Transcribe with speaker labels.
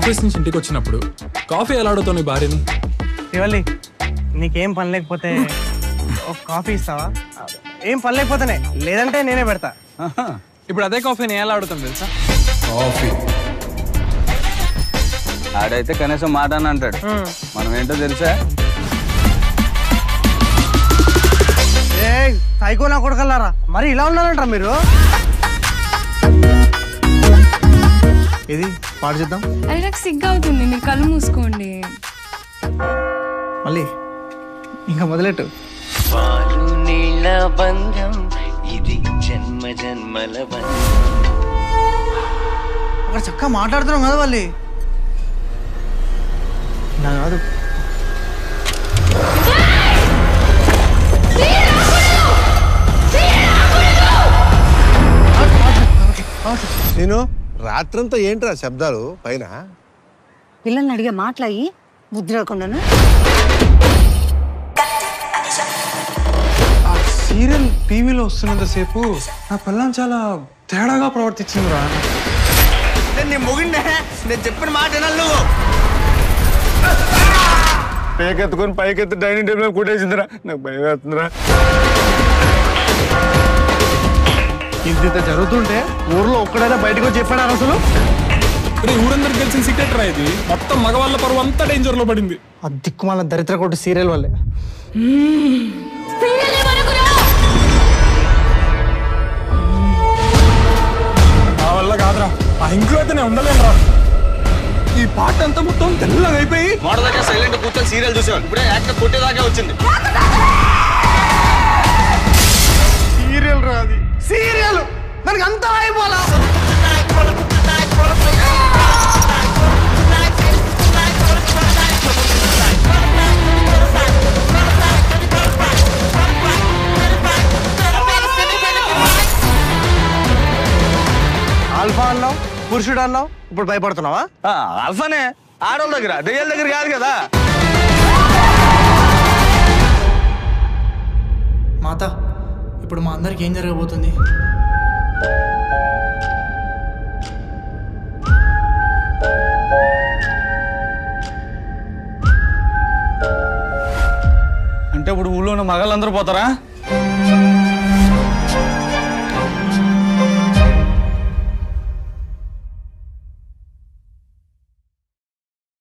Speaker 1: Office నుంచి ఇంటికి వచ్చినప్పుడు కాఫీ ఎలా అడుగుతావు నీ భార్యని?
Speaker 2: శివల్లి, నీకేం పని లేకపోతే ఒక కాఫీ ఇస్తావా? ఏం పని లేకపోతేనే, లేదంటే నేనే పెడతా.
Speaker 1: ఇప్పుడు అదే కాఫీ నేను ఎలా అడుగుతాను తెలుసా? కాఫీ
Speaker 3: ఆడైతే కనీసం మాట అని అంటాడు, మనం ఏంటో తెలుసా?
Speaker 2: సైకో నా కొడుకల్లారా, మరి ఇలా ఉన్నారంటారా మీరు? ఇది పాడు చేద్దాం.
Speaker 4: అది నాకు సిగ్గు అవుతుంది, మీరు కళ్ళు మూసుకోండి.
Speaker 2: మళ్ళీ ఇంకా మొదలెట్టు.
Speaker 5: పాలు నీళ్ళ బంధం ఇది జన్మ జన్మల బంధం.
Speaker 2: అక్కడ చక్కగా మాట్లాడుతున్నాం కదా వాళ్ళు. నా కాదు,
Speaker 6: నేను రాత్రంతా ఏంట్రా శబ్దాలు పైన?
Speaker 7: పిల్లల్ని అడిగే మాట్లాయి బుద్ధి రాకుండాను.
Speaker 1: ఆ సీరియల్ టీవీలో వస్తున్నంతసేపు నా పిల్లని చాలా తేడాగా ప్రవర్తించిందిరా.
Speaker 2: నేను మొగిండే, నేను చెప్పిన మాట వినాలి.
Speaker 3: పేకెత్తుకొని పైకెత్తి డైనింగ్ టేబుల్ కుట్టేసిందిరా, నాకు భయం వేస్తుందిరా.
Speaker 2: ఇంత జరుగుతుంటే ఊర్లో ఒక్కడైనా బయటకు వచ్చి చెప్పాడు అసలు?
Speaker 1: ఊరందరికి తెలిసిన సీక్రెట్ రా ఇది. మొత్తం మగవాళ్ళ పరువు అంతా డేంజర్ లో పడింది.
Speaker 2: ఆ దిక్కుమాల దరిద్ర కొట్టు సీరియల్ వల్లే.
Speaker 1: నా వల్ల కాదురా, ఆ ఇంట్లో అయితే నేను ఉండలేనురా. ఈ పాట అంతా మొత్తం తెల్లగా అయిపోయి
Speaker 3: మోడదాకా సైలెంట్ కూర్చొని సీరియల్ చూసేవాడు, ఇప్పుడే యాక్టర్ కొట్టేదాకా వచ్చింది.
Speaker 2: సీరియల్ రాది, సీరియల్ మనకి అంతా అయిపోలా. ఆల్ఫా అన్నావు, పురుషుడు అన్నావు, ఇప్పుడు భయపడుతున్నావా?
Speaker 3: ఆల్ఫానే, ఆడవాళ్ళ దగ్గర, దెయ్యాల దగ్గర కాదు కదా.
Speaker 8: మాత, ఇప్పుడు మా అందరికి ఏం జరగబోతుంది?
Speaker 3: అంటే ఇప్పుడు ఊళ్ళో ఉన్న మగాళ్ళందరూ పోతారా?